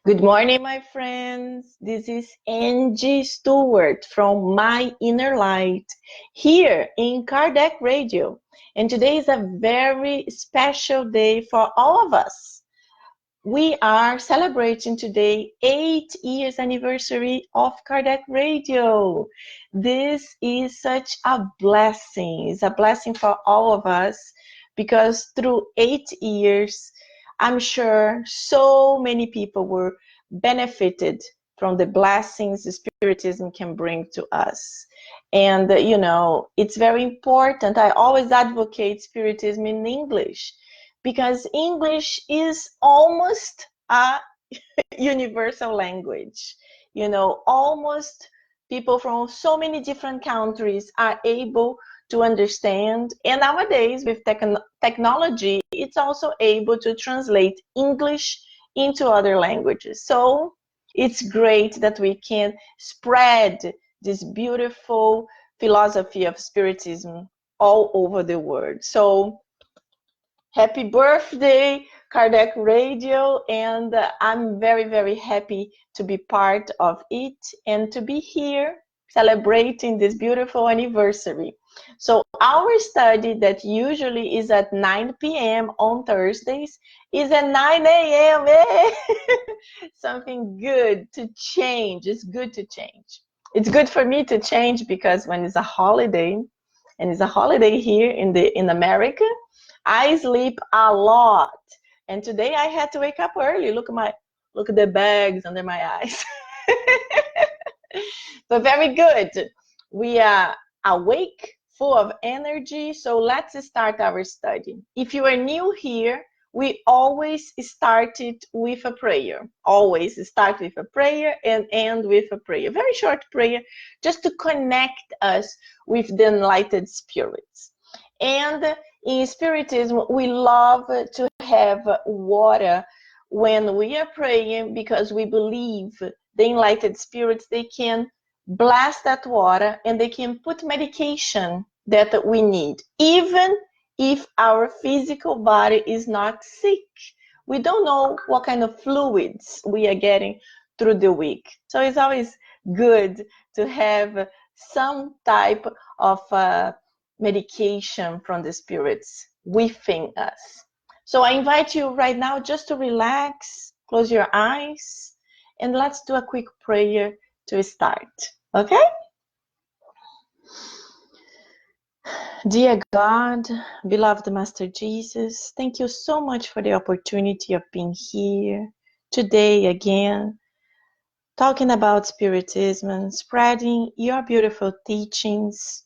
Good morning, my friends. This is Angie Stewart from My Inner Light here in Kardec Radio. And today is a very special day for all of us. We are celebrating today 8 years anniversary of Kardec Radio. This is such a blessing. It's a blessing for all of us because through 8 years, I'm sure so many people were benefited from the blessings Spiritism can bring to us. And, it's very important. I always advocate Spiritism in English because English is almost a universal language. Almost people from so many different countries are able to understand. And nowadays, with technology, it's also able to translate English into other languages. So it's great that we can spread this beautiful philosophy of Spiritism all over the world. So happy birthday, Kardec Radio, and I'm very, very happy to be part of it and to be here celebrating this beautiful anniversary. So our study that usually is at 9 p.m. on Thursdays is at 9 a.m. Something good to change. It's good to change. It's good for me to change because when it's a holiday, and it's a holiday here in America, I sleep a lot. And today I had to wake up early. Look at the bags under my eyes. But very good. We are awake, full of energy. So let's start our study. If you are new here, we always start it with a prayer. Always start with a prayer and end with a prayer. Very short prayer, just to connect us with the enlightened spirits. And in Spiritism, we love to have water when we are praying because we believe the enlightened spirits, they can bless that water and they can put medication that we need, even if our physical body is not sick. We don't know what kind of fluids we are getting through the week. So it's always good to have some type of medication from the spirits within us. So I invite you right now just to relax, close your eyes, and let's do a quick prayer to start. Okay? Dear God, beloved Master Jesus, thank you so much for the opportunity of being here today again, talking about Spiritism and spreading your beautiful teachings,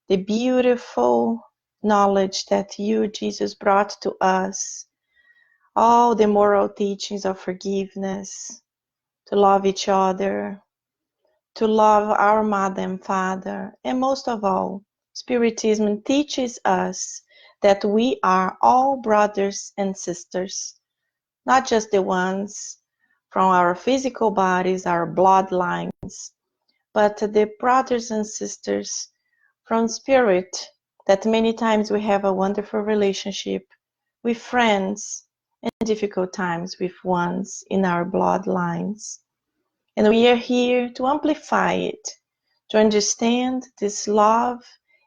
the beautiful knowledge that you, Jesus, brought to us, all the moral teachings of forgiveness, to love each other, to love our mother and father, and most of all, Spiritism teaches us that we are all brothers and sisters, not just the ones from our physical bodies, our bloodlines, but the brothers and sisters from spirit, that many times we have a wonderful relationship with friends and difficult times with ones in our bloodlines. And we are here to amplify it, to understand this love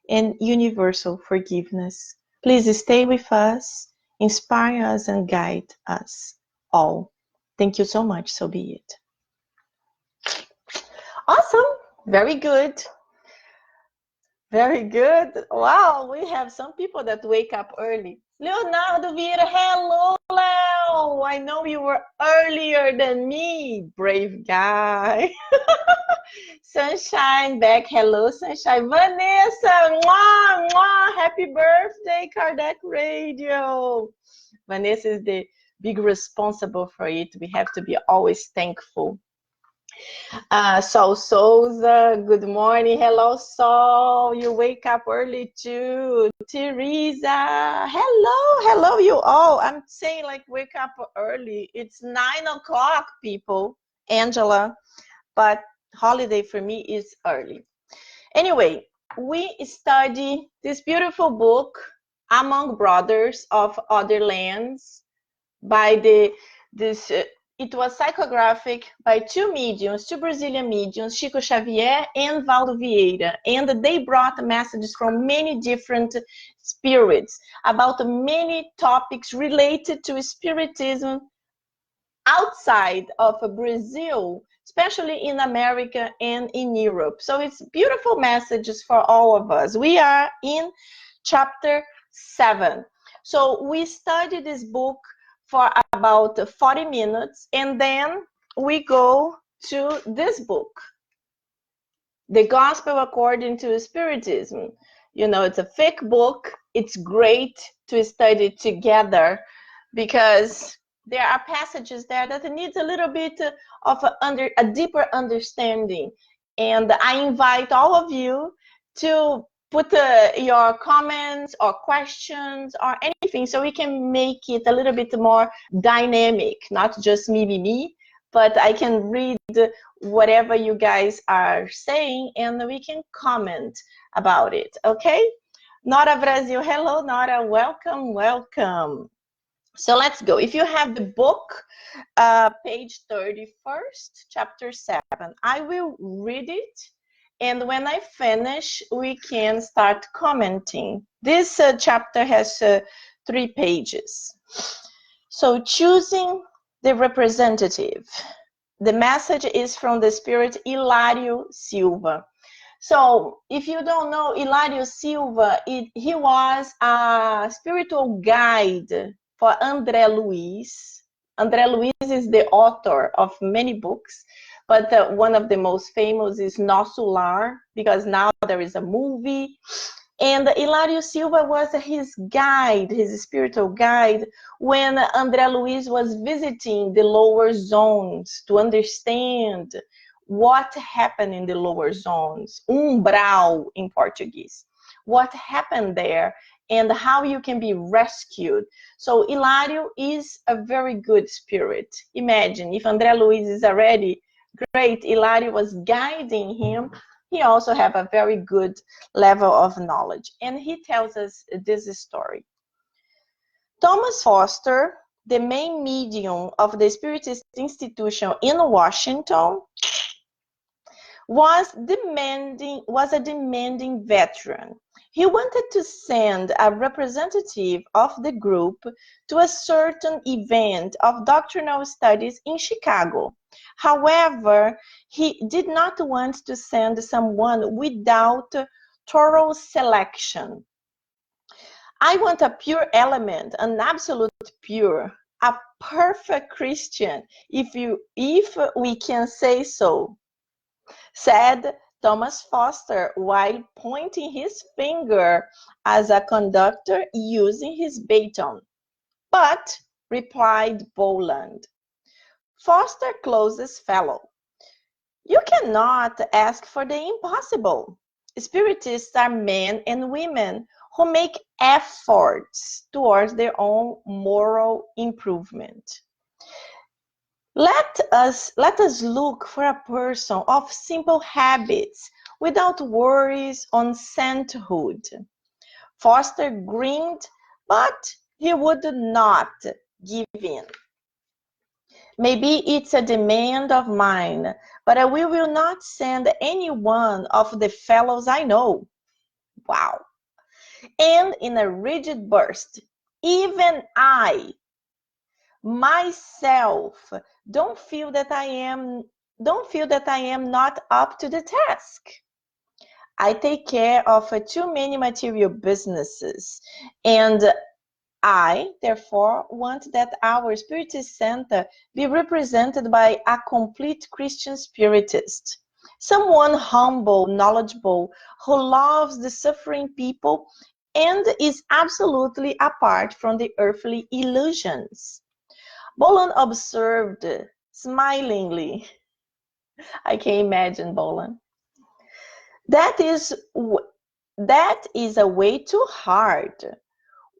and universal forgiveness. Please stay with us, inspire us, and guide us all. Thank you so much. So be it. Awesome. Very good. Very good. Wow, we have some people that wake up early. Leonardo Vieira, hello, Leo. I know you were earlier than me, brave guy. Sunshine back. Hello, Sunshine. Vanessa, mwah, mwah. Happy birthday, Kardec Radio. Vanessa is the big responsible for it. We have to be always thankful. Sol Souza, good morning. Hello, Sol. You wake up early too. Teresa, hello, you all. I'm saying like wake up early. It's 9 o'clock, people. Angela, but holiday for me is early. Anyway, we study this beautiful book, Among Brothers of Other Lands, by this it was psychographic by two mediums, two Brazilian mediums, Chico Xavier and Valdo Vieira. And they brought messages from many different spirits about many topics related to spiritism outside of Brazil, especially in America and in Europe. So it's beautiful messages for all of us. We are in chapter 7. So we studied this book for about 40 minutes, and then we go to this book, The Gospel According to Spiritism. You know, it's a thick book. It's great to study together because there are passages there that needs a little bit of a deeper understanding. And I invite all of you to put your comments or questions or anything so we can make it a little bit more dynamic, not just me, but I can read whatever you guys are saying and we can comment about it, okay? Nora Brazil, hello, Nora, welcome, welcome. So let's go. If you have the book, page 31st, chapter 7, I will read it. And when I finish, we can start commenting. This chapter has 3 pages. So choosing the representative. The message is from the spirit Hilário Silva. So if you don't know Hilário Silva, he was a spiritual guide for André Luiz. André Luiz is the author of many books, but one of the most famous is Nosso Lar, because now there is a movie. And Hilário Silva was his guide, his spiritual guide, when André Luiz was visiting the lower zones to understand what happened in the lower zones, umbral in Portuguese, what happened there and how you can be rescued. So Hilário is a very good spirit. Imagine if André Luiz is already great, Hilário was guiding him. He also have a very good level of knowledge. And he tells us this story. Thomas Foster, the main medium of the Spiritist institution in Washington, was a demanding veteran. He wanted to send a representative of the group to a certain event of doctrinal studies in Chicago. However, he did not want to send someone without thorough selection. I want a pure element, an absolute pure, a perfect Christian, if we can say so, said Thomas Foster while pointing his finger as a conductor using his baton. But, replied Boland, Foster closest fellow, you cannot ask for the impossible. Spiritists are men and women who make efforts towards their own moral improvement. Let us look for a person of simple habits without worries on sainthood. Foster grinned, but he would not give in. Maybe it's a demand of mine, but we will not send any one of the fellows I know. Wow. And in a rigid burst, even I, myself, don't feel that I am not up to the task. I take care of too many material businesses, and I, therefore, want that our Spiritist Center be represented by a complete Christian Spiritist, someone humble, knowledgeable, who loves the suffering people and is absolutely apart from the earthly illusions. Boland observed smilingly. I can imagine Boland. That is a way too hard.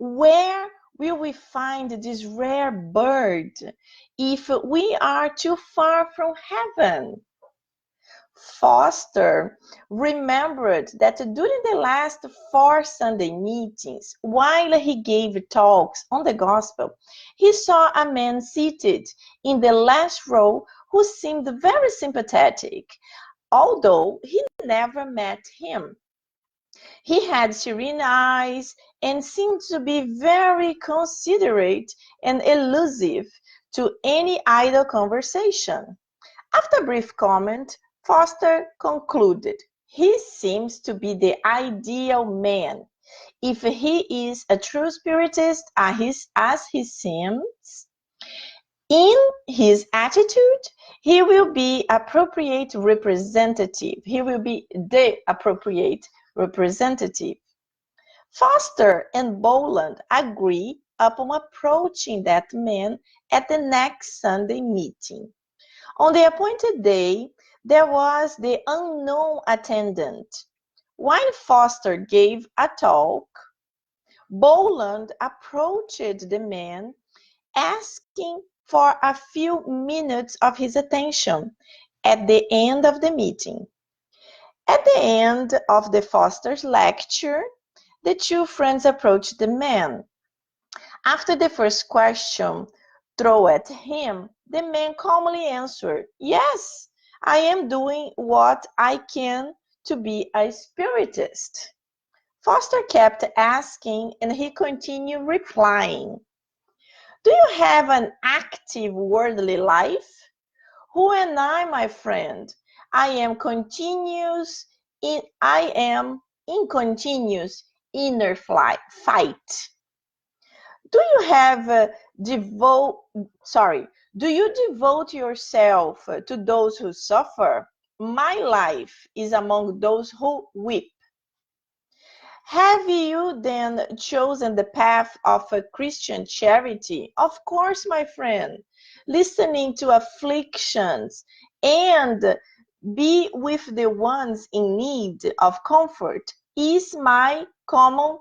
Where will we find this rare bird if we are too far from heaven? Foster remembered that during the last 4 Sunday meetings, while he gave talks on the gospel, he saw a man seated in the last row who seemed very sympathetic, although he never met him. He had serene eyes and seemed to be very considerate and elusive to any idle conversation. After a brief comment, Foster concluded, "He seems to be the ideal man. If he is a true spiritist as he seems, in his attitude, he will be appropriate representative. He will be the appropriate representative." Foster and Boland agree upon approaching that man at the next Sunday meeting. On the appointed day, there was the unknown attendant. While Foster gave a talk, Boland approached the man, asking for a few minutes of his attention at the end of the meeting. At the end of the Foster's lecture, the two friends approached the man. After the first question thrown at him, the man calmly answered, "Yes, I am doing what I can to be a spiritist." Foster kept asking, and he continued replying, "Do you have an active worldly life?" "Who am I, my friend? I am in continuous inner fight." Do you have do you devote yourself to those who suffer? My life is among those who weep. Have you then chosen the path of a Christian charity? Of course, my friend. Listening to afflictions and be with the ones in need of comfort is my common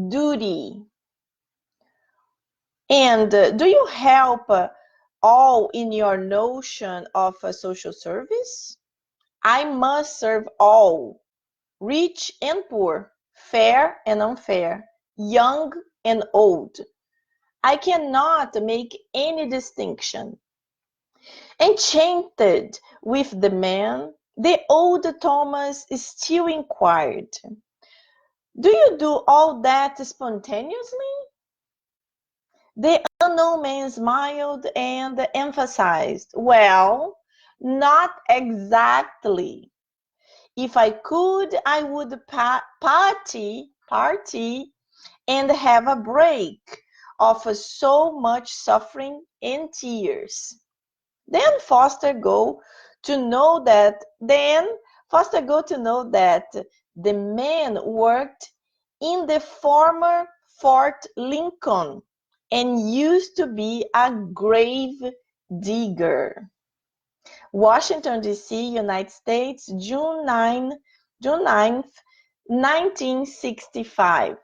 duty. And do you help all in your notion of social service? I must serve all, rich and poor, fair and unfair, young and old. I cannot make any distinction. Enchanted with the man, the old Thomas still inquired, "Do you do all that spontaneously?" The unknown man smiled and emphasized, "Well, not exactly. If I could, I would party and have a break of so much suffering and tears." Then Foster got to know that the man worked in the former Fort Lincoln and used to be a grave digger. Washington, D.C., United States, June 9th, 1965.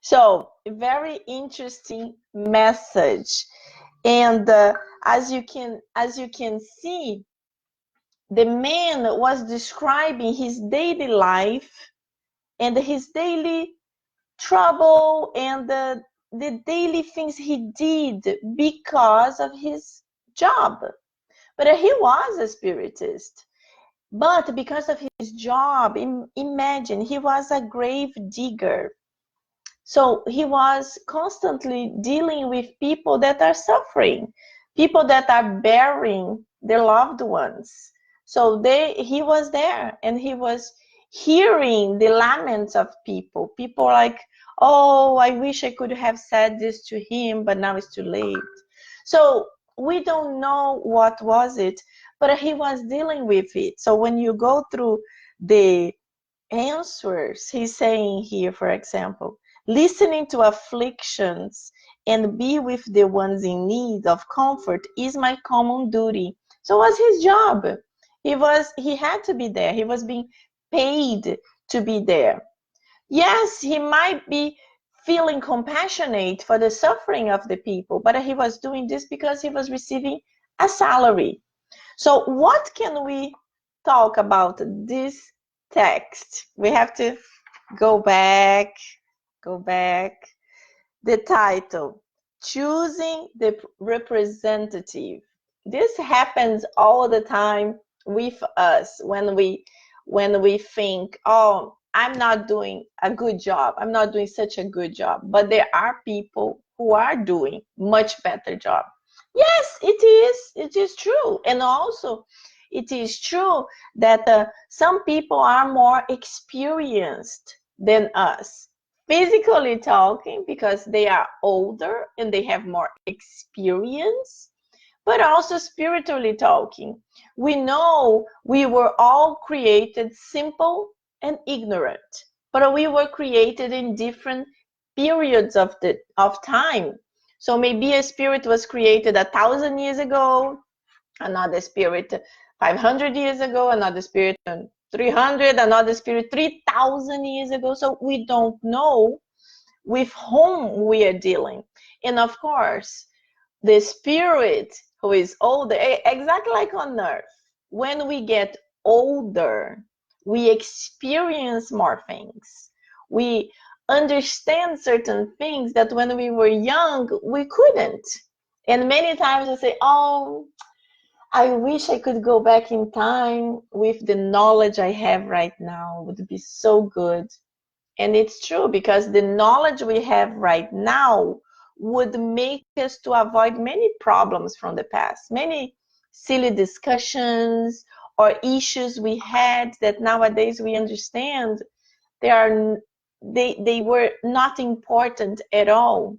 So, a very interesting message. And as you can see, the man was describing his daily life and his daily trouble and the daily things he did because of his job. But he was a spiritist. But because of his job, imagine, he was a grave digger. So he was constantly dealing with people that are suffering, people that are burying their loved ones. So he was there and he was hearing the laments of people. People like, "Oh, I wish I could have said this to him, but now it's too late." So we don't know what was it, but he was dealing with it. So when you go through the answers, he's saying here, for example, listening to afflictions and be with the ones in need of comfort is my common duty. So it was his job. He had to be there. He was being paid to be there. Yes, he might be feeling compassionate for the suffering of the people, but he was doing this because he was receiving a salary. So what can we talk about this text, we have to go back. The title, Choosing the Representative. This happens all the time with us when we think, oh, I'm not doing a good job. I'm not doing such a good job. But there are people who are doing much better job. Yes, it is. It is true. And also, it is true that some people are more experienced than us, physically talking, because they are older and they have more experience, but also spiritually talking. We know we were all created simple and ignorant, but we were created in different periods of time. So maybe a spirit was created 1,000 years ago, another spirit 500 years ago, another spirit 300, another spirit 3,000 years ago. So we don't know with whom we are dealing. And of course, the spirit who is older, exactly like on earth, when we get older, we experience more things. We understand certain things that when we were young, we couldn't. And many times we say, oh, I wish I could go back in time with the knowledge I have right now. It would be so good. And it's true, because the knowledge we have right now would make us to avoid many problems from the past, many silly discussions or issues we had that nowadays we understand they were not important at all.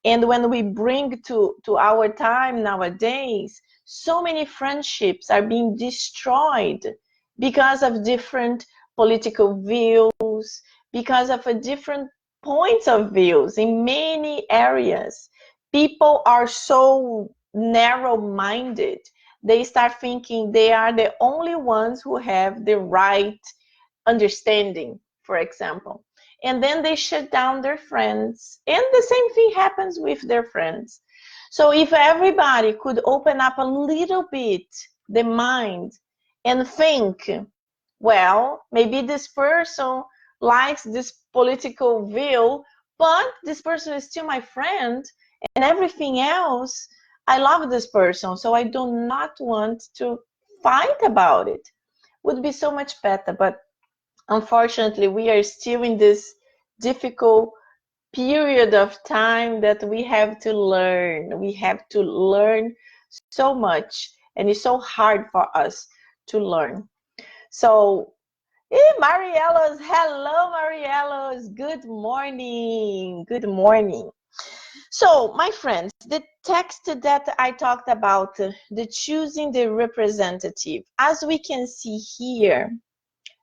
And when we bring to our time nowadays, so many friendships are being destroyed because of different political views, because of a different points of views in many areas. People are so narrow-minded. They start thinking they are the only ones who have the right understanding, for example. And then they shut down their friends. And the same thing happens with their friends. So if everybody could open up a little bit the mind and think, well, maybe this person likes this political view, but this person is still my friend, and everything else, I love this person, so I do not want to fight about it. Would be so much better. But unfortunately, we are still in this difficult period of time that we have to learn. We have to learn so much, and it's so hard for us to learn. So, Marielos, hello, Marielos. Good morning. Good morning. So, my friends, the text that I talked about, the choosing the representative, as we can see here,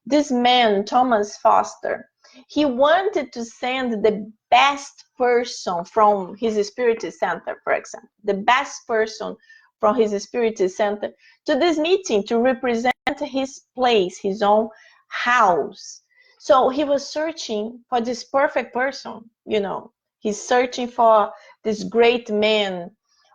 this man, Thomas Foster, he wanted to send the best person from his spirit center, for example, the best person from his spirit center to this meeting to represent his place, his own house. So he was searching for this perfect person, He's searching for this great man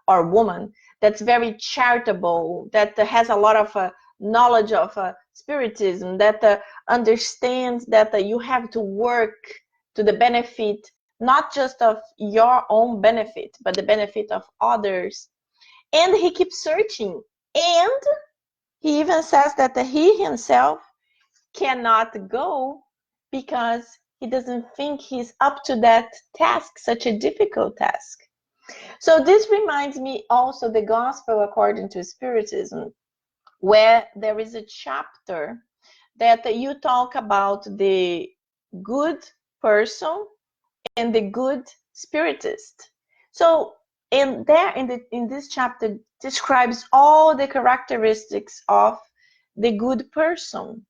or woman that's very charitable, that has a lot of knowledge of spiritism, that understands that you have to work to the benefit, not just of your own benefit, but the benefit of others. And he keeps searching. And he even says that he himself cannot go because he doesn't think he's up to that task, such a difficult task. So this reminds me also the Gospel according to Spiritism, where there is a chapter that you talk about the good person and the good spiritist. So in this chapter describes all the characteristics of the good person.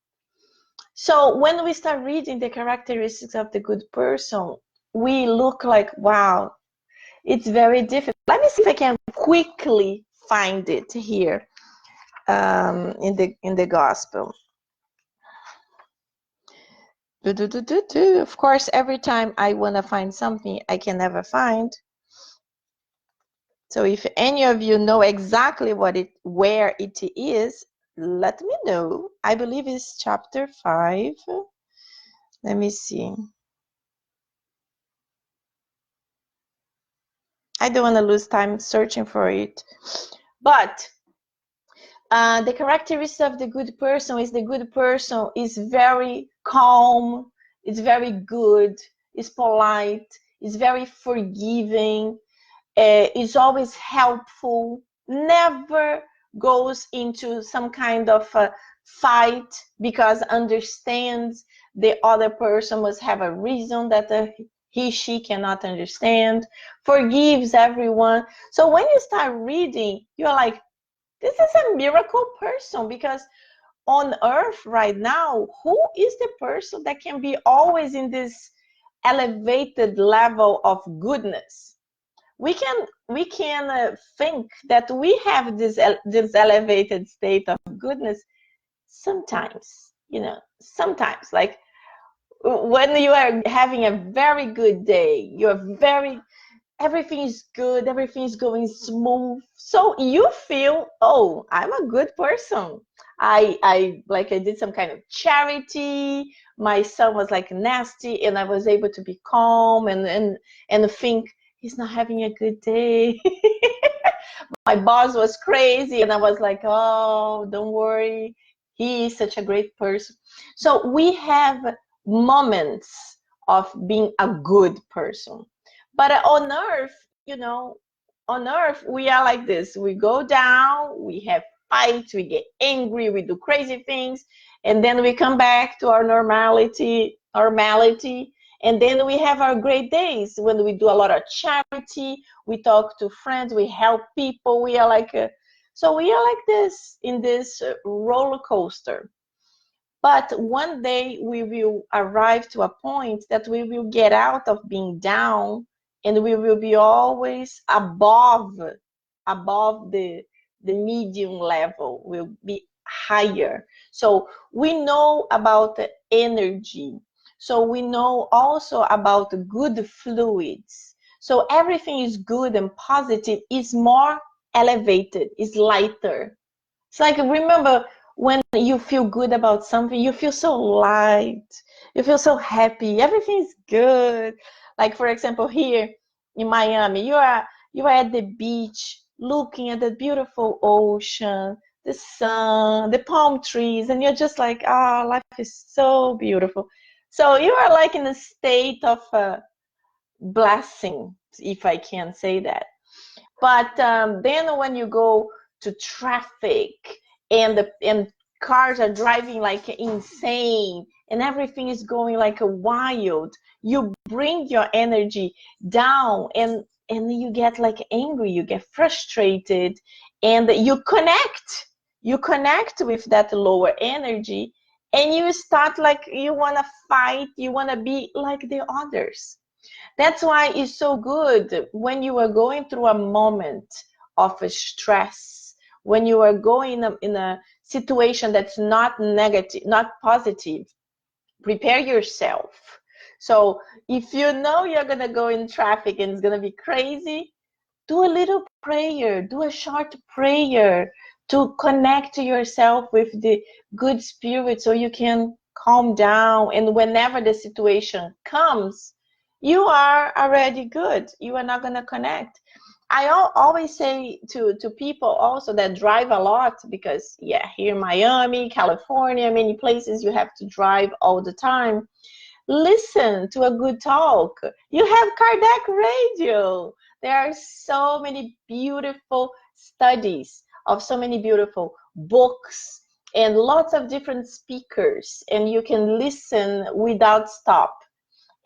So when we start reading the characteristics of the good person, we look like, wow, it's very difficult. Let me see if I can quickly find it here in the gospel. Of course, every time I want to find something, I can never find. So if any of you know exactly where it is, let me know. I believe it's chapter 5. Let me see. I don't want to lose time searching for it. But the characteristics of the good person is the good person is very calm, is very good, is polite, is very forgiving, is always helpful, never goes into some kind of a fight because understands the other person must have a reason that she cannot understand, forgives everyone. So when you start reading, you're like, this is a miracle person, because on earth right now, who is the person that can be always in this elevated level of goodness? We can think that we have this elevated state of goodness sometimes, sometimes, like when you are having a very good day, everything is good, everything is going smooth, so you feel, oh, I'm a good person. I did some kind of charity, my son was like nasty and I was able to be calm and think he's not having a good day. My boss was crazy and I was like, oh, don't worry, he is such a great person. So we have moments of being a good person. But on earth, on earth, we are like this. We go down, we have fights, we get angry, we do crazy things, and then we come back to our normality, and then we have our great days when we do a lot of charity, we talk to friends, we help people. We are like so we are like this in this roller coaster. But one day we will arrive to a point that we will get out of being down and we will be always above the medium level, will be higher. So we know about the energy. So we know also about good fluids. So everything is good and positive, is more elevated, is lighter. It's like, remember when you feel good about something, you feel so light, you feel so happy, everything's good. Like, for example, here in Miami, you are at the beach looking at the beautiful ocean, the sun, the palm trees, and you're just like, ah, oh, life is so beautiful. So you are like in a state of blessing, if I can say that. But then when you go to traffic and cars are driving like insane and everything is going like a wild, you bring your energy down and you get like angry, you get frustrated, and you connect with that lower energy, and you start like you want to fight, you want to be like the others. That's why it's so good when you are going through a moment of stress, when you are going in a situation that's not negative, not positive. Prepare yourself. So if you know you're going to go in traffic and it's going to be crazy, do a little prayer, do a short prayer to connect to yourself with the good spirit so you can calm down. And whenever the situation comes, you are already good. You are not going to connect. I always say to people also that drive a lot, because yeah, here in Miami, California, many places you have to drive all the time. Listen to a good talk. You have Kardec Radio. There are so many beautiful studies of so many beautiful books and lots of different speakers, and you can listen without stop.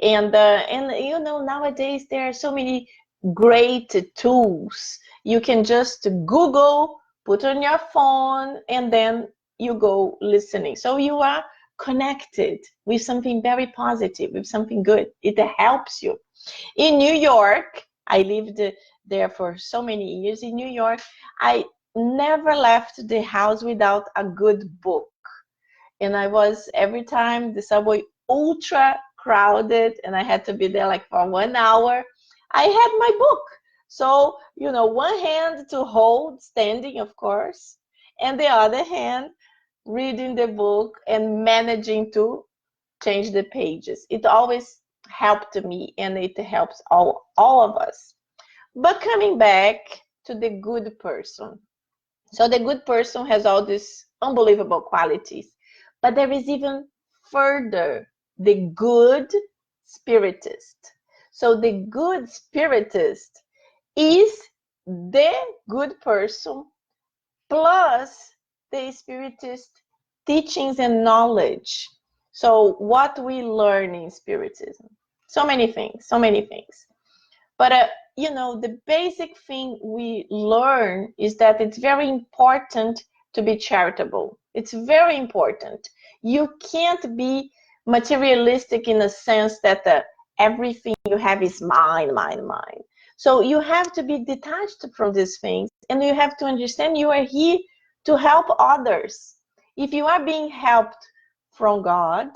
And nowadays there are so many great tools. You can just Google, put on your phone, and then you go listening. So you are connected with something very positive, with something good. It helps you. In New York, I lived there for so many years. In New York, I never left the house without a good book. And I was, every time the subway ultra crowded and I had to be there like for 1 hour, I had my book. So, one hand to hold, standing, of course, and the other hand, reading the book and managing to change the pages. It always helped me, and it helps all of us. But coming back to the good person. So the good person has all these unbelievable qualities, but there is even further the good spiritist. So the good spiritist is the good person plus the spiritist teachings and knowledge. So what we learn in spiritism, so many things, so many things. But the basic thing we learn is that it's very important to be charitable. It's very important. You can't be materialistic in the sense that everything you have is mine, mine, mine. So you have to be detached from these things, and you have to understand you are here to help others. If you are being helped from God,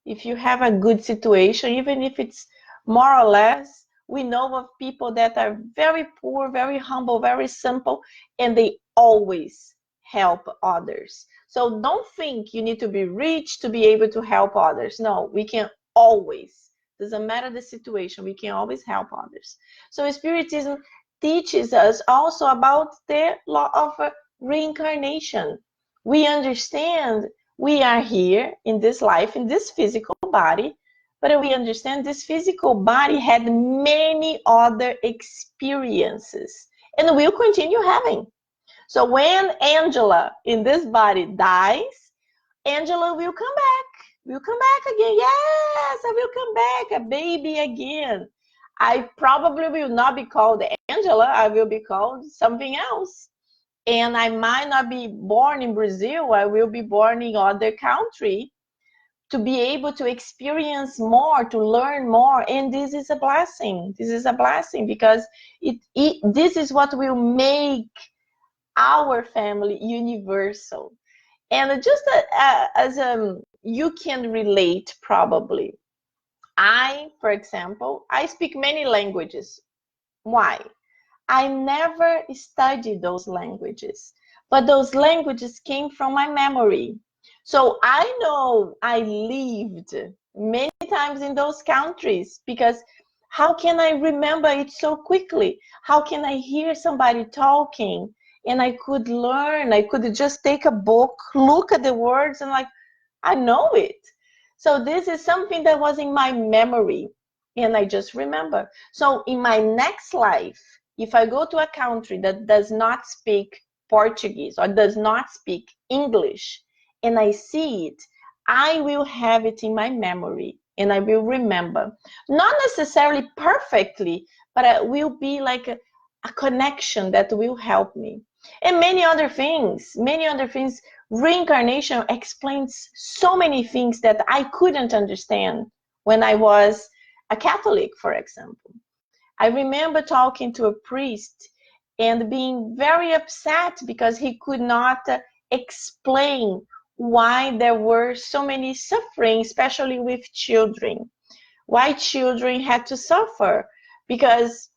if you have a good situation, even if it's more or less, we know of people that are very poor, very humble, very simple, and they always help others. So don't think you need to be rich to be able to help others. No, we can always. Doesn't matter the situation, we can always help others. So Spiritism teaches us also about the law of reincarnation. We understand we are here in this life, in this physical body, but we understand this physical body had many other experiences and will continue having. So when Angela in this body dies, Angela will come back. Will come back again. Yes, I will come back, a baby again. I probably will not be called Angela. I will be called something else. And I might not be born in Brazil. I will be born in other country to be able to experience more, to learn more. And this is a blessing. This is a blessing because this is what will make our family universal. And just as you can relate probably. For example, I speak many languages. Why? I never studied those languages, but those languages came from my memory. So I know I lived many times in those countries because how can I remember it so quickly? How can I hear somebody talking and I could learn? I could just take a book, look at the words and like, I know it. So this is something that was in my memory and I just remember. So in my next life, if I go to a country that does not speak Portuguese or does not speak English and I see it, I will have it in my memory and I will remember. Not necessarily perfectly, but it will be like a connection that will help me. And many other things, reincarnation explains so many things that I couldn't understand when I was a Catholic, for example. I remember talking to a priest and being very upset because he could not explain why there were so many suffering, especially with children. Why children had to suffer. Because,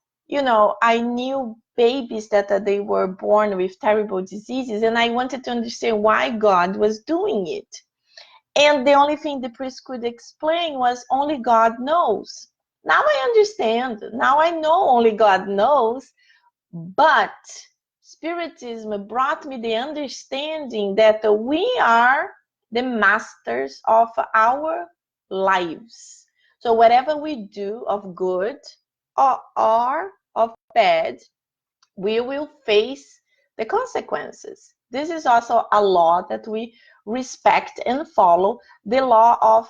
I knew babies that they were born with terrible diseases, and I wanted to understand why God was doing it. And the only thing the priest could explain was only God knows. Now I understand. Now I know only God knows. But Spiritism brought me the understanding that we are the masters of our lives. So whatever we do of good or of bad, we will face the consequences. This is also a law that we respect and follow, the law of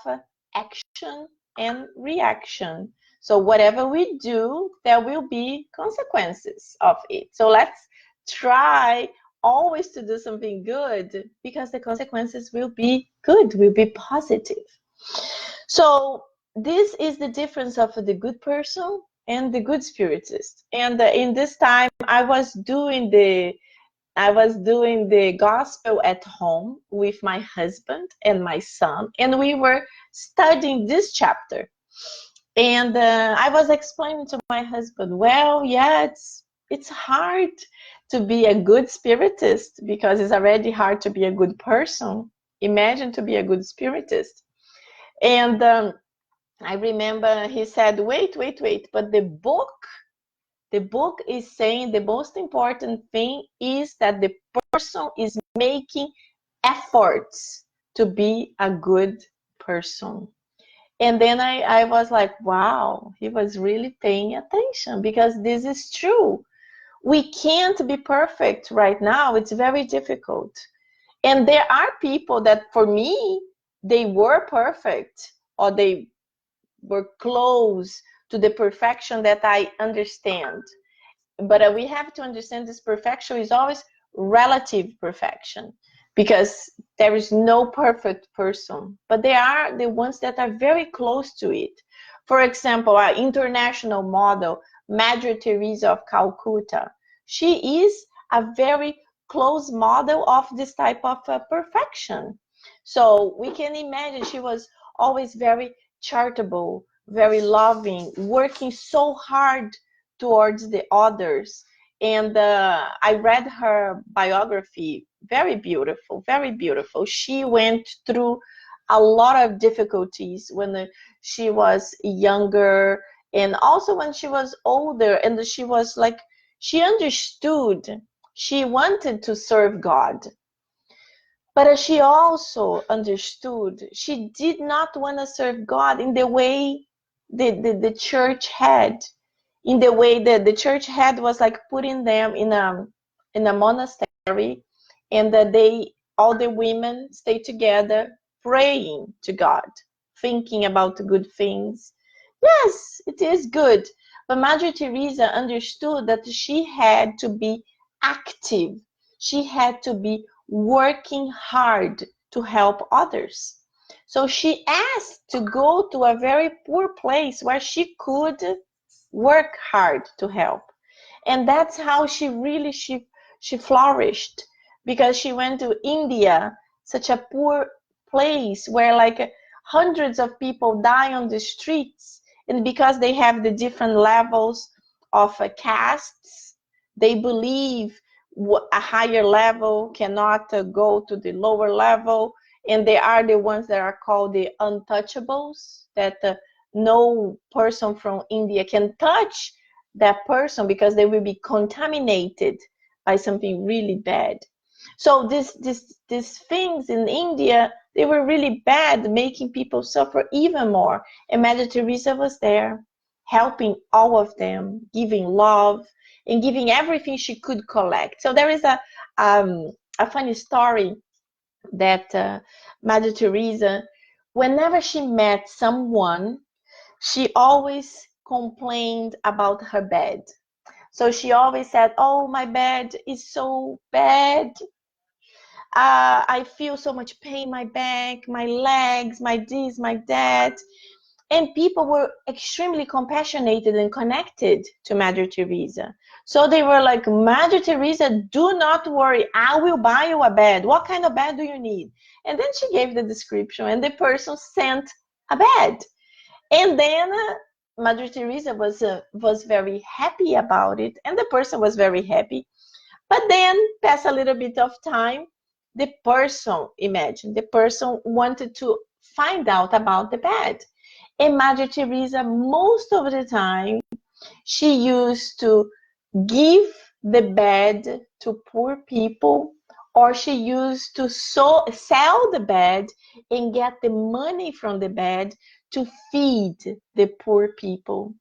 action and reaction. So whatever we do, there will be consequences of it. So let's try always to do something good because the consequences will be good, will be positive. So this is the difference of the good person and the good spiritist. And in this time, I was doing the gospel at home with my husband and my son, and we were studying this chapter. And I was explaining to my husband, well, yeah, it's hard to be a good spiritist, because it's already hard to be a good person. Imagine to be a good spiritist. And I remember he said, wait, but the book is saying the most important thing is that the person is making efforts to be a good person. And then I was like, wow, he was really paying attention, because this is true. We can't be perfect right now. It's very difficult. And there are people that, for me, they were perfect, or they were close to the perfection that I understand. But we have to understand this perfection is always relative perfection, because there is no perfect person, but there are the ones that are very close to it. For example, our international model, Mother Teresa of Calcutta, she is a very close model of this type of perfection. So we can imagine she was always very charitable, very loving, working so hard towards the others. And I read her biography, very beautiful, very beautiful. She went through a lot of difficulties when she was younger, and also when she was older, and she was like, she understood, she wanted to serve God, but she also understood she did not want to serve God in the way the church had. In the way that the church had was like putting them in a monastery, and that they, all the women, stay together praying to God, thinking about the good things. Yes, it is good. But Mother Teresa understood that she had to be active. She had to be working hard to help others. So she asked to go to a very poor place where she could work hard to help. And that's how she flourished, because she went to India, such a poor place where like hundreds of people die on the streets, and because they have the different levels of castes, they believe a higher level cannot go to the lower level, and they are the ones that are called the untouchables, that no person from India can touch that person, because they will be contaminated by something really bad. So these things in India, they were really bad, making people suffer even more. And Mother Teresa was there, helping all of them, giving love and giving everything she could collect. So there is a funny story that Mother Teresa, whenever she met someone, she always complained about her bed. So she always said, oh, my bed is so bad. I feel so much pain, my back, my legs, my this, my that. And people were extremely compassionate and connected to Mother Teresa. So they were like, Mother Teresa, do not worry. I will buy you a bed. What kind of bed do you need? And then she gave the description, and the person sent a bed. And then Mother Teresa was very happy about it, and the person was very happy. But then, pass a little bit of time, the person, imagine, the person wanted to find out about the bed. And Mother Teresa, most of the time, she used to give the bed to poor people, or she used to sell the bed and get the money from the bed to feed the poor people.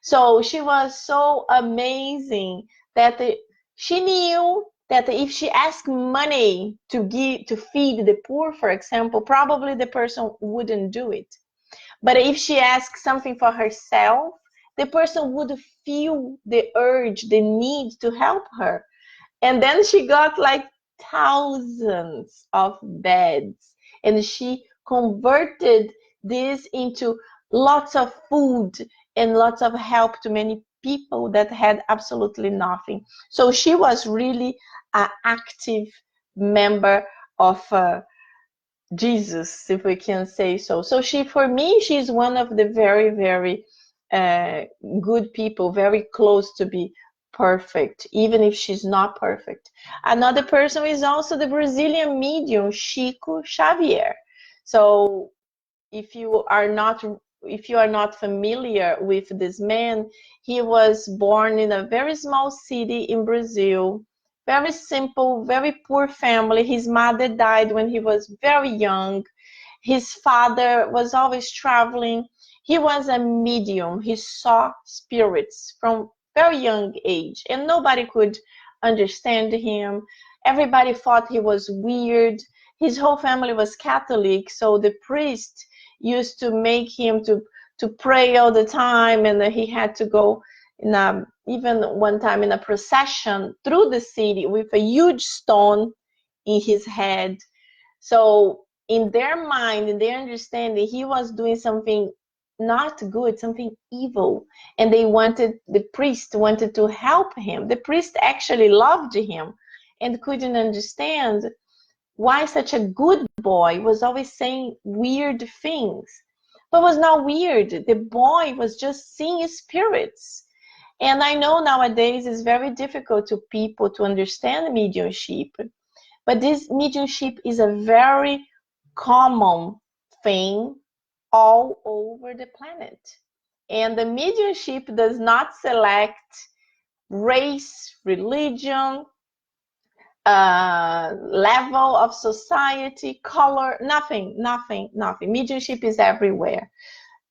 So she was so amazing that she knew that if she asked money to feed the poor, for example, probably the person wouldn't do it. But if she asked something for herself, the person would feel the urge, the need to help her. And then she got like thousands of beds, and she converted this into lots of food and lots of help to many people that had absolutely nothing. So she was really an active member of Jesus, if we can say so. So she, for me, she's one of the very, very uh, good people, very close to be perfect, even if she's not perfect. Another person is also the Brazilian medium Chico Xavier. So if you are not familiar with this man, he was born in a very small city in Brazil, very simple, very poor family. His mother died when he was very young. His father was always traveling. He was a medium. He saw spirits from very young age, and nobody could understand him. Everybody thought he was weird. His whole family was Catholic, so the priest used to make him to pray all the time, and he had to go in even one time in a procession through the city with a huge stone in his head. So in their mind, in their understanding, he was doing something not good, something evil, and the priest wanted to help him. The priest actually loved him and couldn't understand why such a good boy was always saying weird things. But it was not weird. The boy was just seeing spirits. And I know nowadays it's very difficult to people to understand mediumship, but this mediumship is a very common thing all over the planet. And the mediumship does not select race, religion, level of society, color, nothing. Mediumship is everywhere.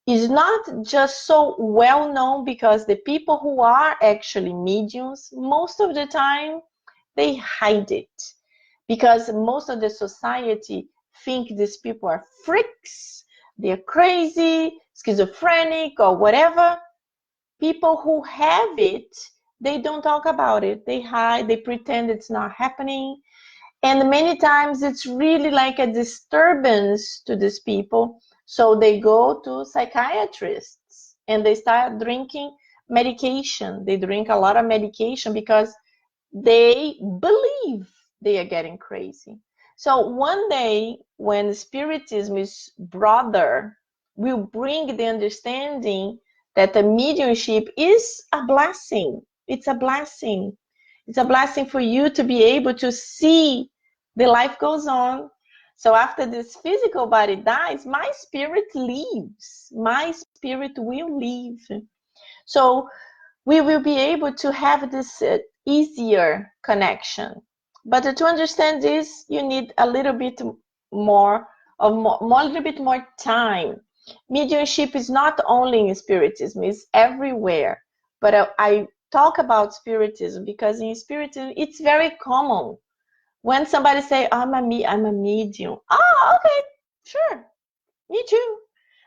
It's not just so well known because the people who are actually mediums, most of the time, they hide it. Because most of the society think these people are freaks, they're crazy, schizophrenic, or whatever. People who have it, they don't talk about it. They hide, they pretend it's not happening. And many times it's really like a disturbance to these people. So they go to psychiatrists and they start drinking medication. They drink a lot of medication because they believe they are getting crazy. So one day when Spiritism's brother will bring the understanding that the mediumship is a blessing. It's a blessing. It's a blessing for you to be able to see the life goes on. So after this physical body dies, my spirit leaves. My spirit will leave. So we will be able to have this easier connection. But to understand this, you need a little bit more little bit more time. Mediumship is not only in Spiritism, it's everywhere. But I talk about Spiritism because in Spiritism, it's very common. When somebody say, I'm a medium. Oh, okay, sure, me too.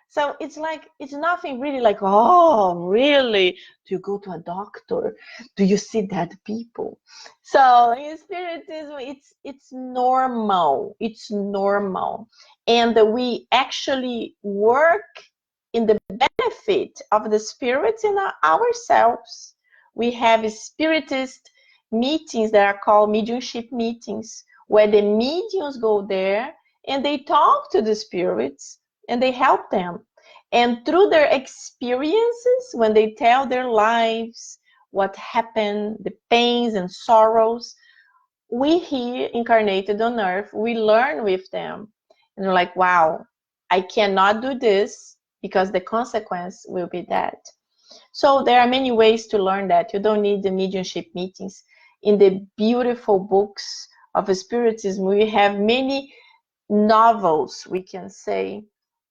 So it's like, it's nothing really like, oh, really? Do you go to a doctor? Do you see dead people? So in Spiritism, it's normal. It's normal. And we actually work in the benefit of the spirits in ourselves. We have spiritist meetings that are called mediumship meetings, where the mediums go there and they talk to the spirits and they help them. And through their experiences, when they tell their lives, what happened, the pains and sorrows, we here incarnated on earth, we learn with them. And we're like, wow, I cannot do this because the consequence will be that. So there are many ways to learn that. You don't need the mediumship meetings. In the beautiful books of Spiritism, we have many novels, we can say.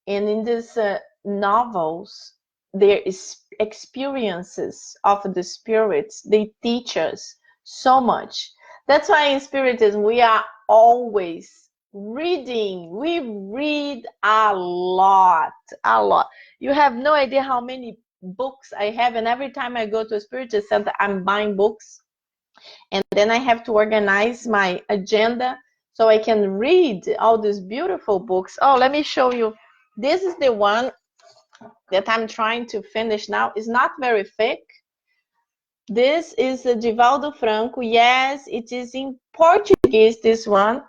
And in these novels, there is experiences of the spirits. They teach us so much. That's why in Spiritism, we are always reading. We read a lot, a lot. You have no idea how many books I have. And every time I go to a Spiritist center, I'm buying books. And then I have to organize my agenda so I can read all these beautiful books. Oh, let me show you. This is the one that I'm trying to finish now. It's not very thick. This is Divaldo Franco. Yes, it is in Portuguese, this one.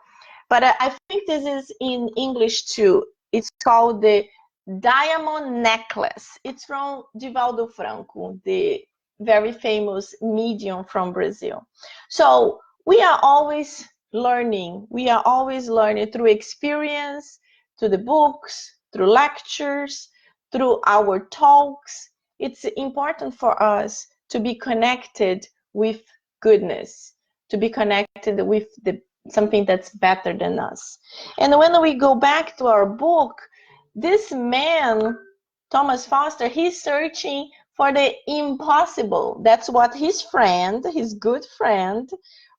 But I think this is in English too. It's called the Diamond Necklace. It's from Divaldo Franco, the very famous medium from Brazil. So we are always learning. We are always learning through experience, through the books, through lectures, through our talks. It's important for us to be connected with goodness, to be connected with something that's better than us. And when we go back to our book, this man, Thomas Foster, he's searching for the impossible. That's what his friend, his good friend,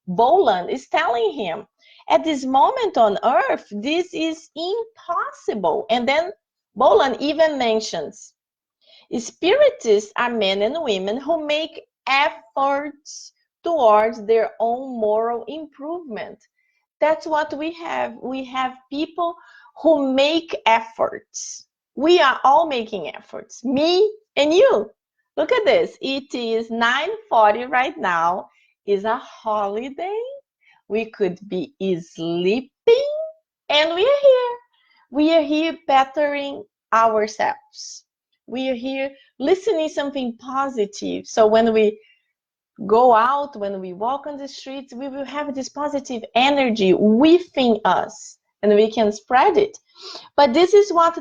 Boland, is telling him. At this moment on earth, this is impossible. And then Boland even mentions spiritists are men and women who make efforts towards their own moral improvement. That's what we have. We have people who make efforts. We are all making efforts, me and you. Look at this. It is 9:40 right now. It's a holiday. We could be sleeping, and we are here. We are here bettering ourselves. We are here listening something positive. So when we go out, when we walk on the streets, we will have this positive energy within us, and we can spread it. But this is what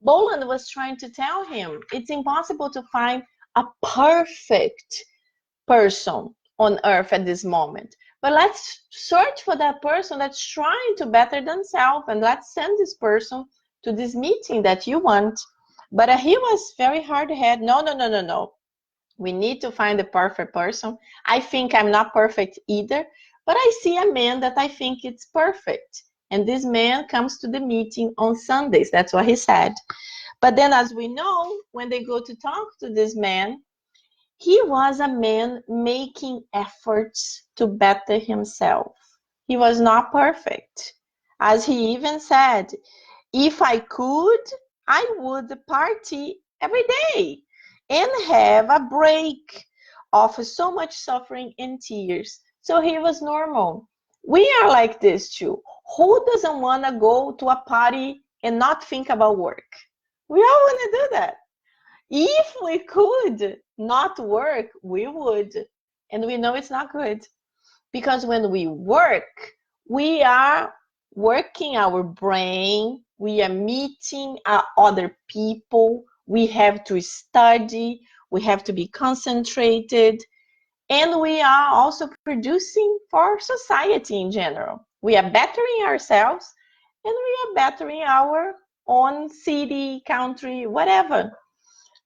Boland was trying to tell him. It's impossible to find a perfect person on earth at this moment. But let's search for that person that's trying to better themselves, and let's send this person to this meeting that you want. But he was very hard-headed. No. We need to find the perfect person. I think I'm not perfect either, but I see a man that I think it's perfect. And this man comes to the meeting on Sundays. That's what he said. But then, as we know, when they go to talk to this man, he was a man making efforts to better himself. He was not perfect. As he even said, if I could, I would party every day and have a break of so much suffering and tears. So he was normal. We are like this too. Who doesn't want to go to a party and not think about work? We all want to do that. If we could not work, we would. And we know it's not good. Because when we work, we are working our brain, we are meeting other people, we have to study, we have to be concentrated, and we are also producing for society in general. We are bettering ourselves, and we are bettering our own city, country, whatever.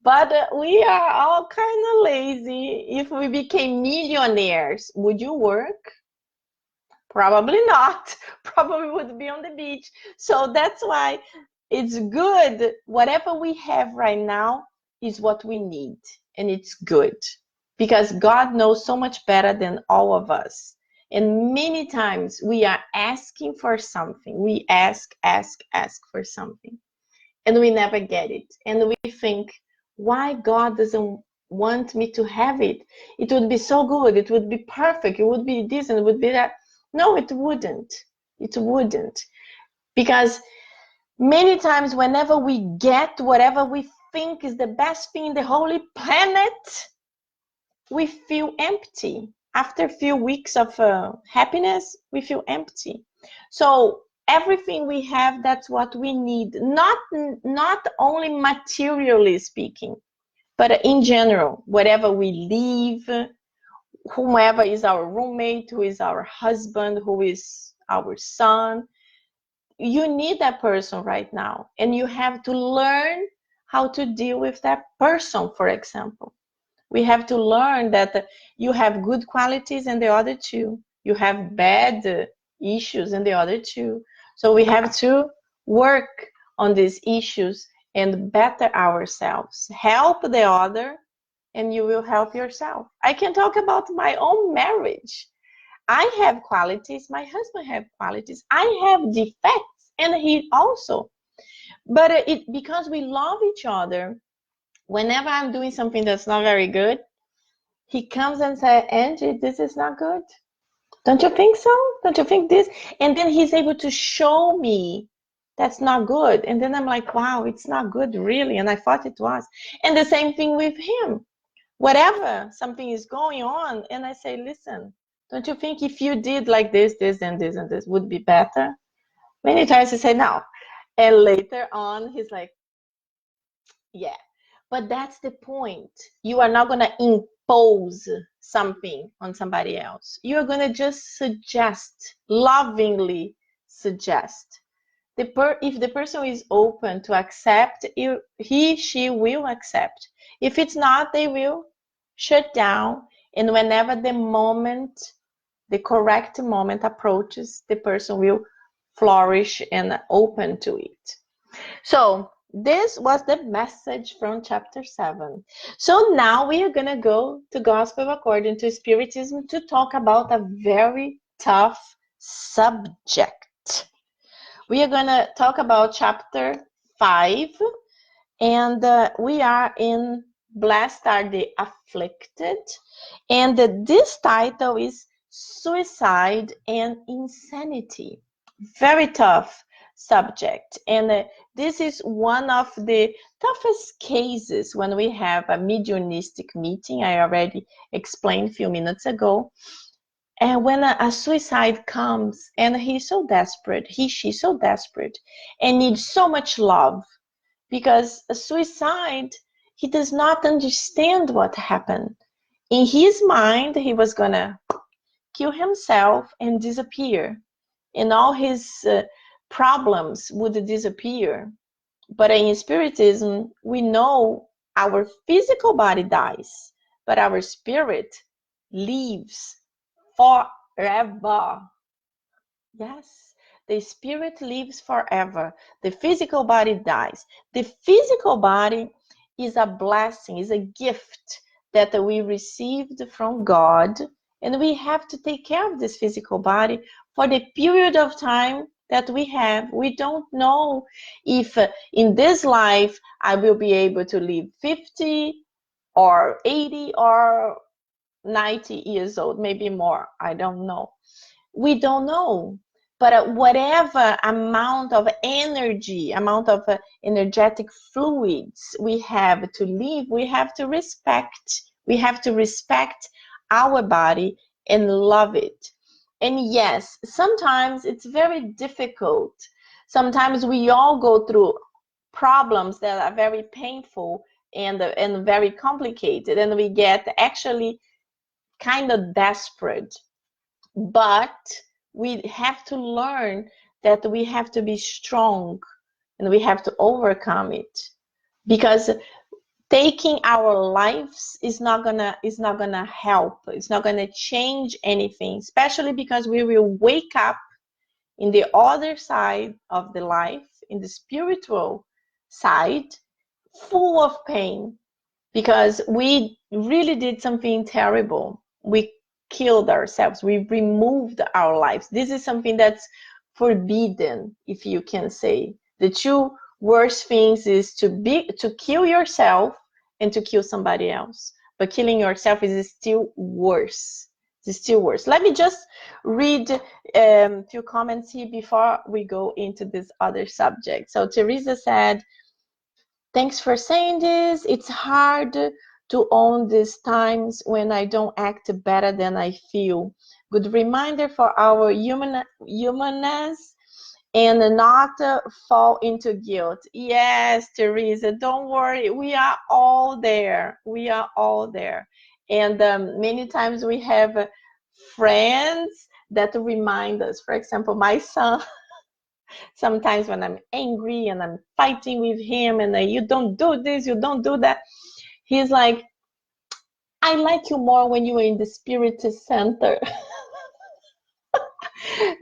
But we are all kind of lazy. If we became millionaires, would you work? Probably not. Probably would be on the beach. So that's why it's good. Whatever we have right now is what we need. And it's good. Because God knows so much better than all of us. And many times we are asking for something. We ask for something. And we never get it. And we think, why God doesn't want me to have it? It would be so good. It would be perfect. It would be this and it would be that. No, it wouldn't. It wouldn't. Because many times whenever we get whatever we think is the best thing in the holy planet, we feel empty. After a few weeks of happiness, we feel empty. So everything we have, that's what we need. Not only materially speaking, but in general, whatever we live, whomever is our roommate, who is our husband, who is our son, you need that person right now. And you have to learn how to deal with that person, for example. We have to learn that you have good qualities and the other two. You have bad issues and the other two. So we have to work on these issues and better ourselves. Help the other and you will help yourself. I can talk about my own marriage. I have qualities, my husband has qualities. I have defects and he also. But because we love each other, whenever I'm doing something that's not very good, he comes and says, Angie, this is not good. Don't you think so? Don't you think this? And then he's able to show me that's not good. And then I'm like, wow, it's not good really. And I thought it was. And the same thing with him. whatever, something is going on, and I say, listen, don't you think if you did like this, and this, and this would be better? Many times he say no. And later on, he's like, yeah. But that's the point. You are not going to impose something on somebody else. You are going to just suggest, lovingly suggest. If the person is open to accept, he, she will accept. If it's not, they will shut down. And whenever the moment, the correct moment approaches, the person will flourish and open to it. So this was the message from chapter 7. So now we are going to go to Gospel According to Spiritism to talk about a very tough subject. We are going to talk about chapter 5, and we are in Blessed Are the Afflicted, and this title is Suicide and Insanity. Very tough subject, and this is one of the toughest cases when we have a mediumistic meeting. I already explained a few minutes ago. And when a suicide comes and he's so desperate, she's so desperate and needs so much love, because a suicide, he does not understand what happened. In his mind, he was gonna kill himself and disappear, and all his problems would disappear. But in Spiritism, we know our physical body dies, but our spirit lives forever. Yes, the spirit lives forever. The physical body dies. The physical body is a blessing, is a gift that we received from God, and we have to take care of this physical body for the period of time that we have. We don't know if in this life I will be able to live 50 or 80 or 90 years old, maybe more. I don't know. We don't know. But whatever amount of energy, amount of energetic fluids we have to live, we have to respect. We have to respect our body and love it. And yes, sometimes it's very difficult. Sometimes we all go through problems that are very painful and very complicated, and we get actually kind of desperate. But we have to learn that we have to be strong and we have to overcome it, because taking our lives is not gonna help. It's not gonna change anything, especially because we will wake up in the other side of the life, in the spiritual side, full of pain, because we really did something terrible. We killed ourselves. We removed our lives. This is something that's forbidden, if you can say. The two worst things is to kill yourself and to kill somebody else. But killing yourself is still worse. It's still worse. Let me just read a few comments here before we go into this other subject. So Teresa said, thanks for saying this. It's hard to own these times when I don't act better than I feel. Good reminder for our humanness and not fall into guilt. Yes, Teresa, don't worry. We are all there. We are all there. And many times we have friends that remind us. For example, my son, sometimes when I'm angry and I'm fighting with him and you don't do this, you don't do that, he's like, I like you more when you are in the spirit center.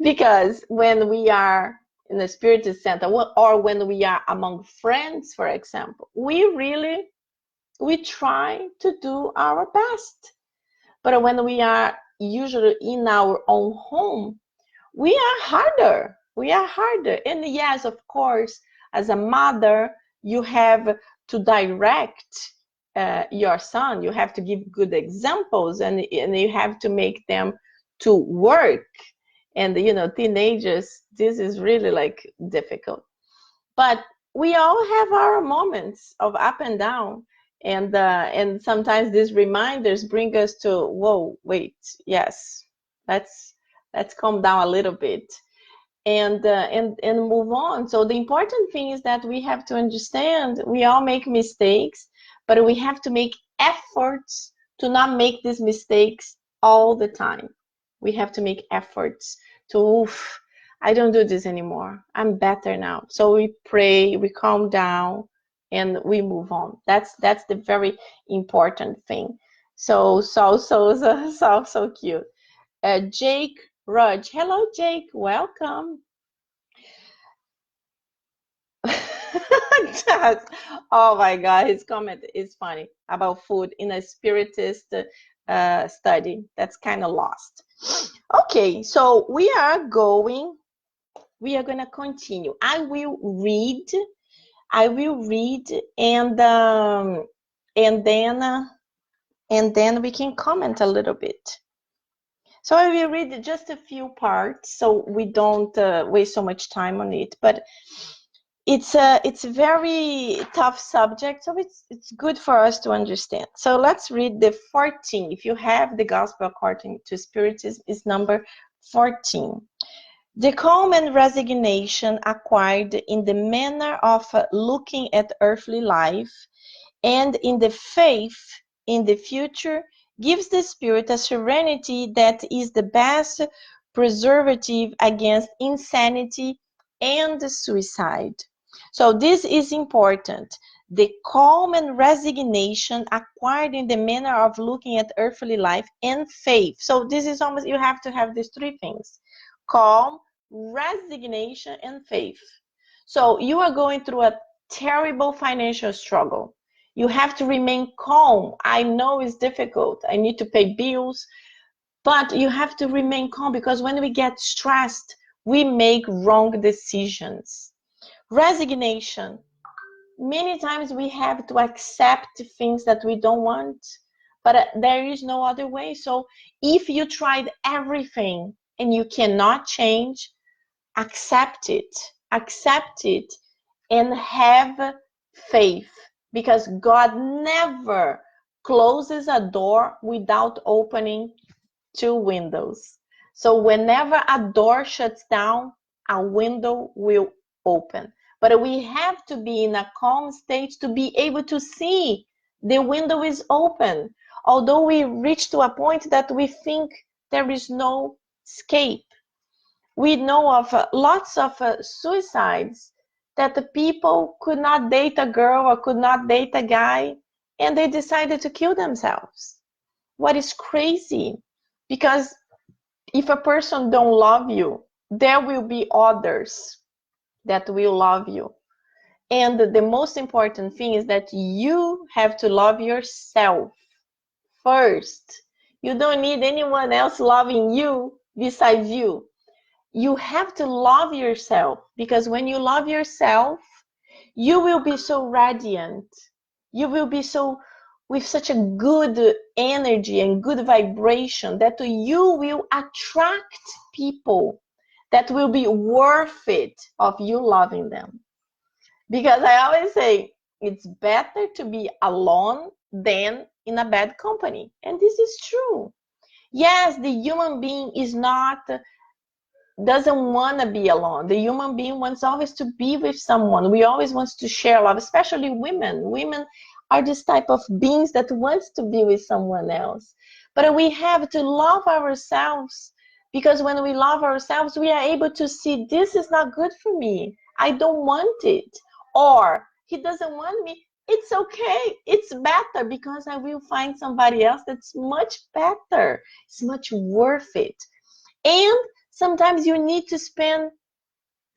Because when we are in the spirit center, or when we are among friends, for example, we try to do our best. But when we are usually in our own home, we are harder. We are harder. And yes, of course, as a mother, you have to direct your son. You have to give good examples, and you have to make them to work. And, teenagers, this is really like difficult. But we all have our moments of up and down. And sometimes these reminders bring us to, whoa, wait, yes, let's calm down a little bit and move on. So the important thing is that we have to understand we all make mistakes, but we have to make efforts to not make these mistakes all the time. We have to make efforts to, oof, I don't do this anymore. I'm better now. So we pray, we calm down, and we move on. That's the very important thing. So cute. Jake Rudge. Hello, Jake. Welcome. Oh my God, his comment is funny about food in a spiritist study. That's kind of lost. Okay, so we are gonna continue. I will read, and then and then we can comment a little bit. So I will read just a few parts so we don't waste so much time on it. But it's a very tough subject, so it's good for us to understand. So let's read the 14. If you have the Gospel according to Spiritism, is number 14. The calm and resignation acquired in the manner of looking at earthly life and in the faith in the future gives the spirit a serenity that is the best preservative against insanity and suicide. So this is important. The calm and resignation acquired in the manner of looking at earthly life and faith. So this is almost, you have to have these three things: calm, resignation, and faith. So you are going through a terrible financial struggle. You have to remain calm. I know it's difficult. I need to pay bills, but you have to remain calm, because when we get stressed, we make wrong decisions. Resignation. Many times we have to accept things that we don't want, but there is no other way. So if you tried everything and you cannot change, accept it. Accept it and have faith, because God never closes a door without opening two windows. So whenever a door shuts down, a window will open. But we have to be in a calm state to be able to see the window is open. Although we reach to a point that we think there is no escape. We know of lots of suicides that the people could not date a girl or could not date a guy, and they decided to kill themselves. What is crazy? Because if a person don't love you, there will be others that will love you. And the most important thing is that you have to love yourself first. You don't need anyone else loving you besides you. You have to love yourself, because when you love yourself, you will be so radiant. You will be so with such a good energy and good vibration that you will attract people that will be worth it of you loving them. Because I always say it's better to be alone than in a bad company. And this is true. Yes, the human being is not doesn't want to be alone. The human being wants always to be with someone. We always wants to share love, especially women. Women are this type of beings that wants to be with someone else. But we have to love ourselves, because when we love ourselves, we are able to see this is not good for me. I don't want it. Or he doesn't want me. It's okay. It's better, because I will find somebody else that's much better. It's much worth it. And sometimes you need to spend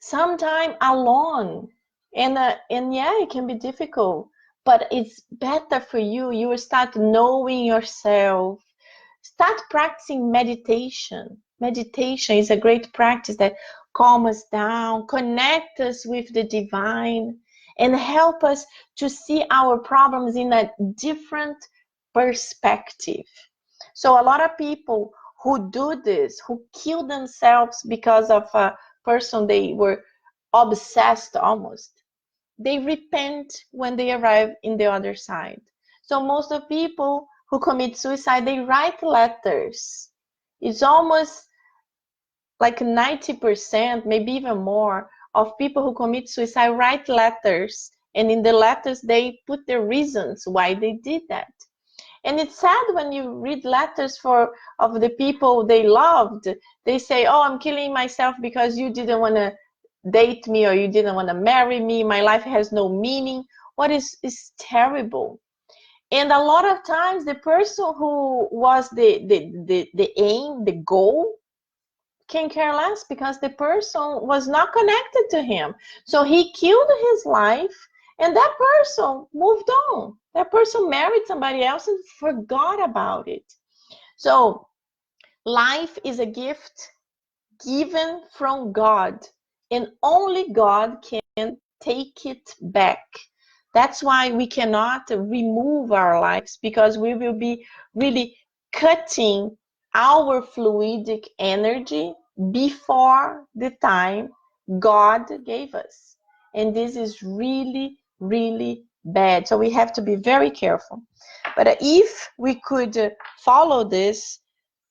some time alone, and yeah, it can be difficult, but it's better for you. You will start knowing yourself. Start practicing meditation. Meditation is a great practice that calms us down, connect us with the divine, and help us to see our problems in a different perspective. So a lot of people who do this, who kill themselves because of a person they were obsessed almost, they repent when they arrive in the other side. So most of people who commit suicide, they write letters. It's almost like 90%, maybe even more, of people who commit suicide write letters. And in the letters, they put the reasons why they did that. And it's sad when you read letters of the people they loved. They say, oh, I'm killing myself because you didn't want to date me or you didn't want to marry me. My life has no meaning. What is terrible. And a lot of times the person who was the aim, the goal, can care less because the person was not connected to him. So he killed his life and that person moved on. That person married somebody else and forgot about it. So life is a gift given from God, and only God can take it back. That's why we cannot remove our lives, because we will be really cutting our fluidic energy before the time God gave us. And this is really, really bad. So we have to be very careful. But if we could follow this,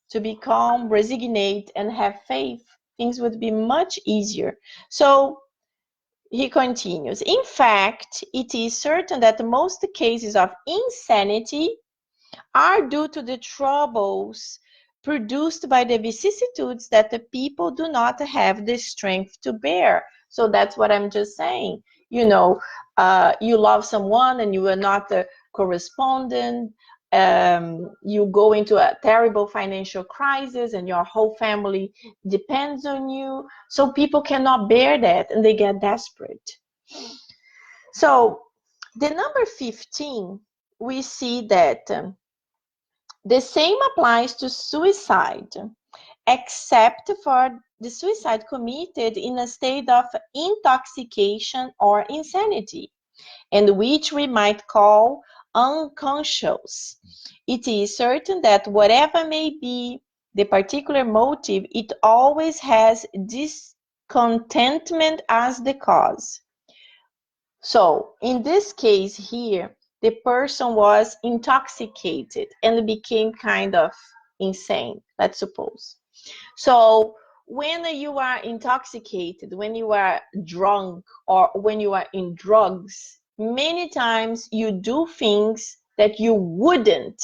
to be calm, resignate, and have faith, things would be much easier. So he continues, in fact, it is certain that most cases of insanity are due to the troubles produced by the vicissitudes that the people do not have the strength to bear. So that's what I'm just saying. You know, you love someone and you are not correspondent. You go into a terrible financial crisis and your whole family depends on you. So people cannot bear that and they get desperate. So the number 15, we see that the same applies to suicide, except for the suicide committed in a state of intoxication or insanity, and which we might call unconscious. It is certain that whatever may be the particular motive, it always has discontentment as the cause. So in this case here, the person was intoxicated and became kind of insane, let's suppose. So when you are intoxicated, when you are drunk, or when you are in drugs, many times you do things that you wouldn't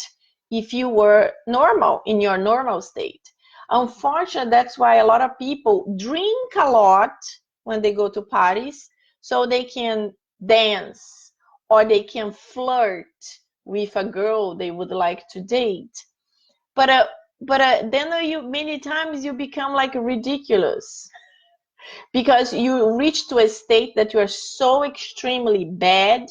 if you were normal, in your normal state. Unfortunately, that's why a lot of people drink a lot when they go to parties, so they can dance or they can flirt with a girl they would like to date. But then you many times you become like ridiculous because you reach to a state that you are so extremely bad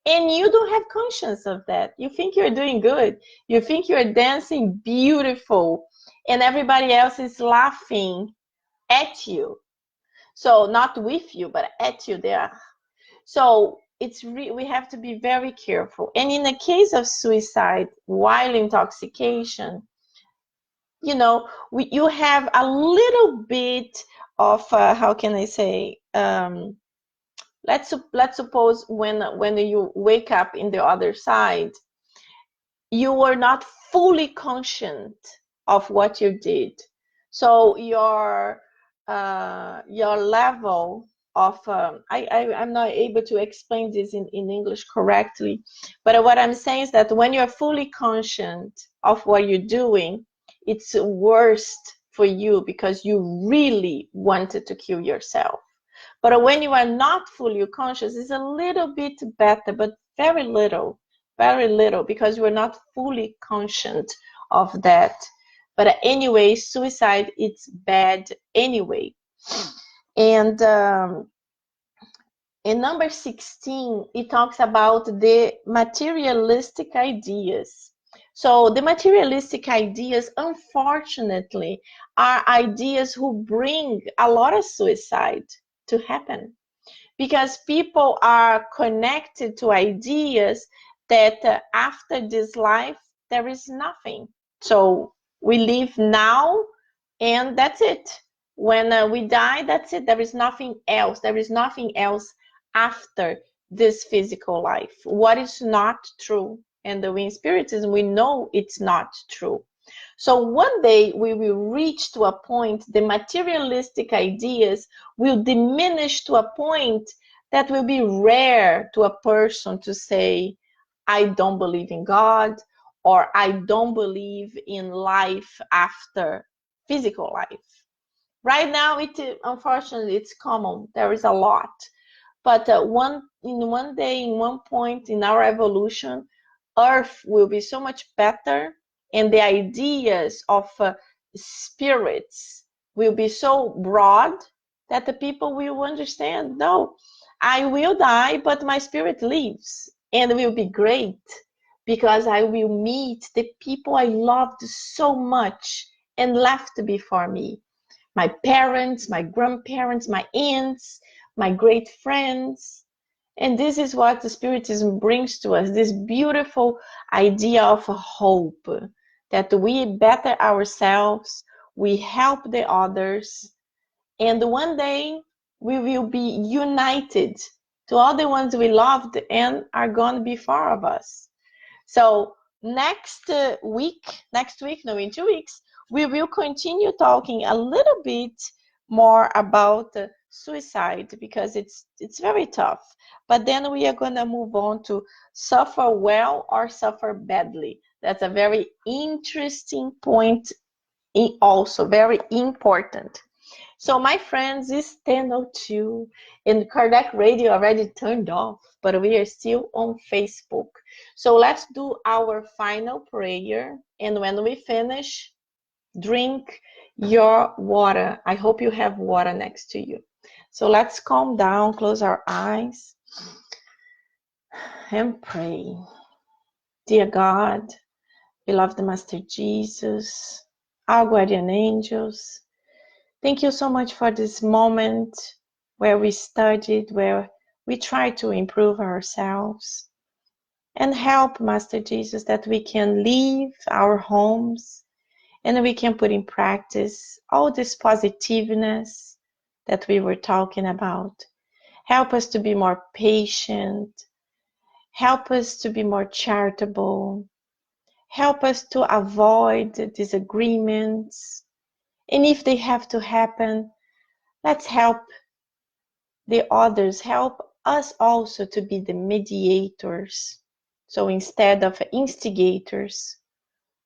and you don't have conscience of that. You think you're doing good. You think you're dancing beautiful and everybody else is laughing at you. So not with you, but at you there. So we have to be very careful. And in the case of suicide while intoxication, you know, you have a little bit of how can I say? Let's suppose when you wake up in the other side, you were not fully conscient of what you did. So your level of I'm not able to explain this in English correctly, but what I'm saying is that when you're fully conscient of what you're doing, it's worst for you because you really wanted to kill yourself. But when you are not fully conscious, it's a little bit better, but very little, because you are not fully conscient of that. But anyway, suicide, it's bad anyway. And in number 16, it talks about the materialistic ideas. So the materialistic ideas, unfortunately, are ideas who bring a lot of suicide to happen, because people are connected to ideas that after this life, there is nothing. So we live now and that's it. When we die, that's it. There is nothing else. There is nothing else after this physical life. What is not true? And in Spiritism, we know it's not true. So one day we will reach to a point, the materialistic ideas will diminish to a point that will be rare to a person to say, I don't believe in God, or I don't believe in life after physical life. Right now, unfortunately, it's common. There is a lot. But one day, in one point in our evolution, Earth will be so much better, and the ideas of spirits will be so broad that the people will understand. No, I will die, but my spirit lives, and will be great because I will meet the people I loved so much and left before me. My parents, my grandparents, my aunts, my great friends. And this is what the Spiritism brings to us, this beautiful idea of hope, that we better ourselves, we help the others, and one day we will be united to all the ones we loved and are gone before of us. So next week, no, in 2 weeks, we will continue talking a little bit more about suicide because it's very tough. But then we are gonna move on to suffer well or suffer badly. That's a very interesting point, also very important. So my friends, it's 10:02 and Kardec Radio already turned off, but we are still on Facebook. So let's do our final prayer. And when we finish, drink your water. I hope you have water next to you. So let's calm down, close our eyes, and pray. Dear God, beloved Master Jesus, our guardian angels, thank you so much for this moment where we studied, where we try to improve ourselves and help, Master Jesus, that we can leave our homes and we can put in practice all this positiveness that we were talking about. Help us to be more patient. Help us to be more charitable. Help us to avoid disagreements. And if they have to happen, let's help the others, help us also to be the mediators. So instead of instigators,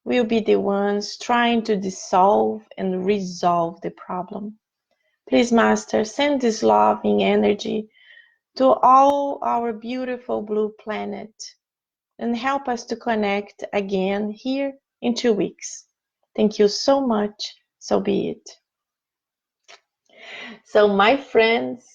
we'll be the ones trying to dissolve and resolve the problem. Please, Master, send this loving energy to all our beautiful blue planet and help us to connect again here in 2 weeks. Thank you so much. So be it. So, my friends,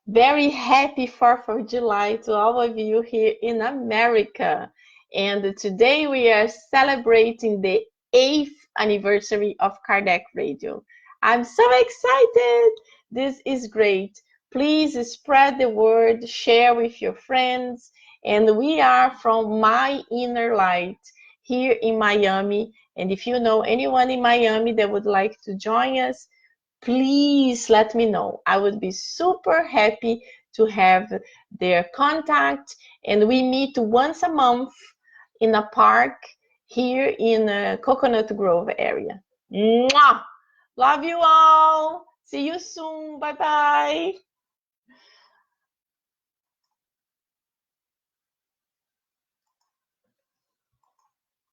very happy 4th of July to all of you here in America. And today we are celebrating the 8th anniversary of Kardec Radio. I'm so excited. This is great. Please spread the word, share with your friends. And we are from My Inner Light here in Miami. And if you know anyone in Miami that would like to join us, please let me know. I would be super happy to have their contact. And we meet once a month in a park here in Coconut Grove area. Mwah! Love you all. See you soon. Bye-bye.